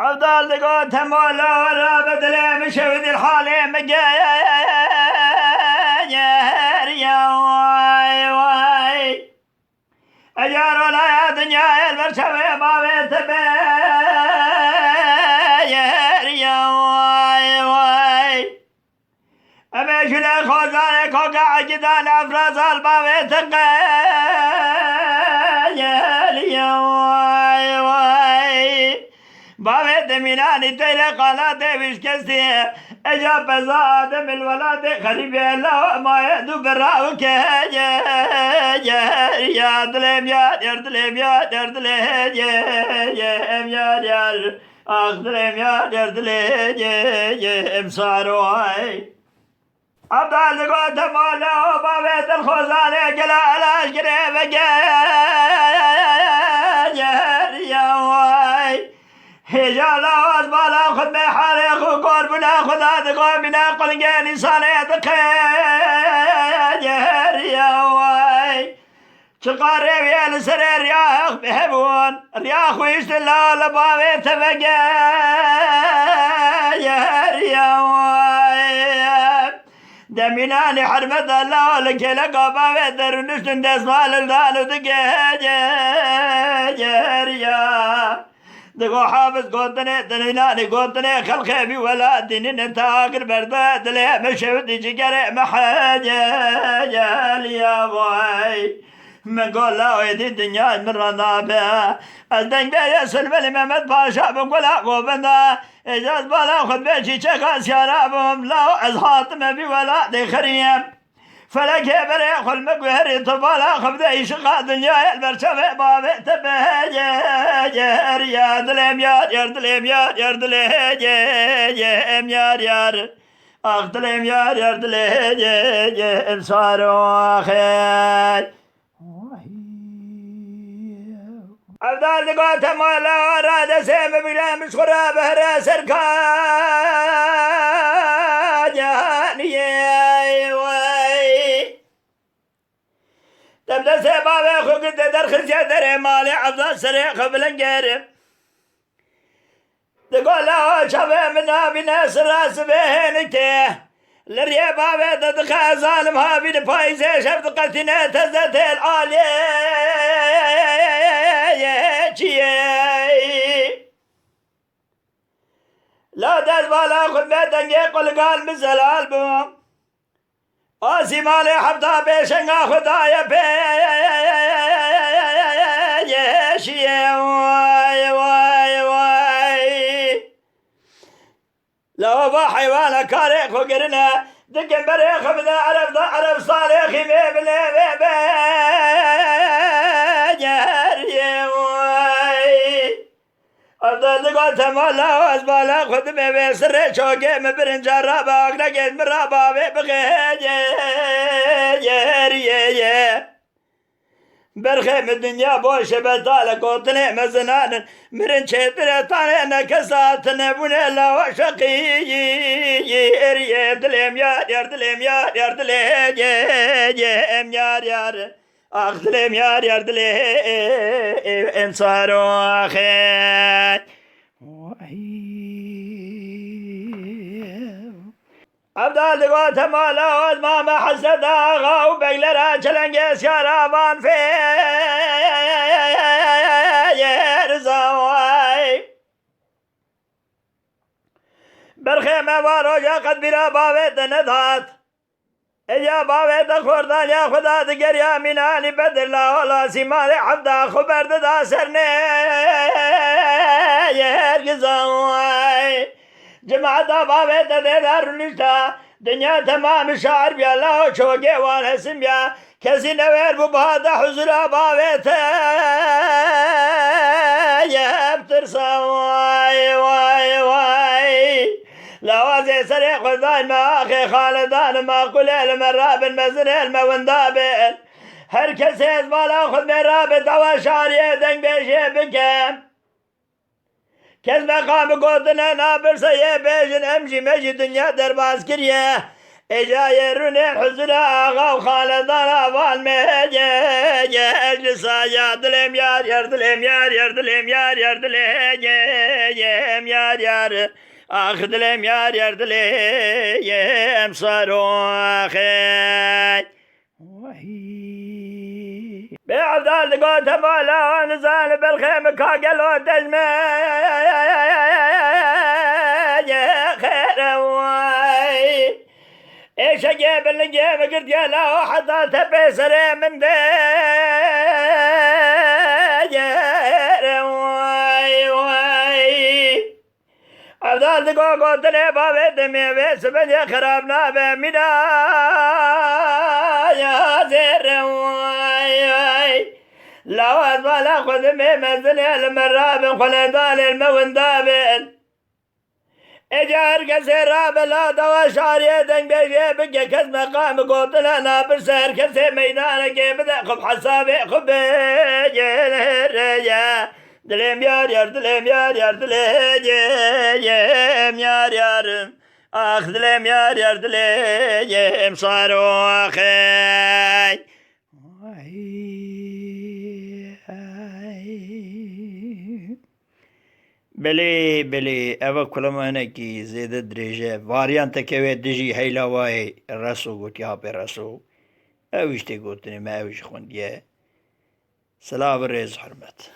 أفضل دقوت مولا ورابط لي مشهد الحالي مقاير يا واي واي أجارنا يا دنيا البرشوي ما بيتباير يا واي واي أمشي لخوزاني كوكا عجدان أفراز البابي تقاير يا واي واي بابي دميناني تيري قالاتي بشكستي اجاب بزادم الولاد خريب الله ما يدو براوك يا دلم يا دلم يا دلم يا اخ دلم يا دلم صاروي أبدال قوت مولا بابيت الخوزاني قلا علاش قريبك يا واي هجال أزبالا خد بحالي خو قربنا خدا دقو منا قلنجاني صاليتك يا واي شقاري بيال سري رياخ بهبون رياخ ويشتلا لبابي تفقا يا واي دميناني حرمت الله لك لقى بابي درنشتن دسمال الدالو دقا يا دقو حافظ قوتني دليلاني قوتني خلقي في ولادي انت اقر برداد لي مشهد جقري محاجة يا باي من قول لا ويدي الدنيا من رضابها الدنيا بيا سلم الامامت باشا بقول قوبنا اجاز بالا خد بيشي شخص يرابهم لو ازهاطم في ولادي خريم فلك بري خل مقهر طفالا خبدا يشقى دنيا البرشفة بابي تبهج يا دلم يا دلم يا دلم يا اخ دلم يا دلم صاروا خير أفضل دقوت مولا وراد سيم بلا مشخرة بهرا سركان يا واي تبدأ سبابي خوك تدر خرجة دري مالي أفضل سريع قبل نقرب تقول له شفه منا بناس راس بهنك للريبا بيت دخا ظالمها بين بايزة شفت قتنا تزت العالية لا تزبالا خد بيتنجي قل قال مثل البوم آسي مالي حبتا بيشنغا خدايا بيشي واي واي واي لو با حيوانا كاريخ وقرنا دقن بريخ بدا عرب صالحي مبني بيجاري واي أفضل دقوت مولا وازبالا خد مبي سر شوقي مبرنج الرابا اقنا قيد من رابا بغيجاري برخيم الدنيا بوش بطالة قوتني مزنان مرن شيطري طانينا كساتنا بنيلا وشقي يردلم يردلم يردلم أخدلم يردلم انصاروا خير أفضل دقوت مولا وزمام حسد آغا وبقلرا چلنگيس كرابان في يرزاواي برخيمة واروجا قد بلا باويت ندات اجا باويت خوردان يا خدا دقر يا مناني بدر لا ولا سيمالي حفظا خبرد دا سرني يرزاواي جماعة بابت دار نشتا دنيا تمام شعر بيا لا شوقي وانا سميا كسي نوير ببهذا حزر بابت يبتر واي واي واي لوازي سريع خذان ما اخي خالدان ما قل المراب المزن الموندابل هر كسي ازبالا خذ من رابط وشاري دنگ بيشي بكم كز مقام قوتنا نابر سيه بيجن امجي مجي دنيا درباز كريه اجايرون الحزن آغا وخالدان أفال ميجي اجلس يا دلم يار يار دلم يار يار دلم يار يار دلم يار يار آخ دلم يار يار دلم صاروخي بعدال قوت مولا ونزال بالخيم كاقلو دجمي خير واي ايش اجيب اللي جيب قلت يا لا واحد تبيسر من دجر واي واي عبدال دقو قوت لي بابي دمي بيس بني خرابنا بمنا يا زير واي واي لو أطفال أخذ ممثل المراب خلدان المون دابل اجار كسراب لا دوا شاري دنگ بيجي بقى كز مقام قوتنا نابر سير كسي ميدان كيف خب حسابي خب جيل دلم يار يار دلم يار يار دلم يار يار آخ دلم يار يار دلم صاروا أخي بله بله اوه کلمانه کی زیده درجه واریانت که دجی هیلا وای رسو گوت یا به رسو اویشتی گوتنی ما اویش خوندیه سلام ریز حرمت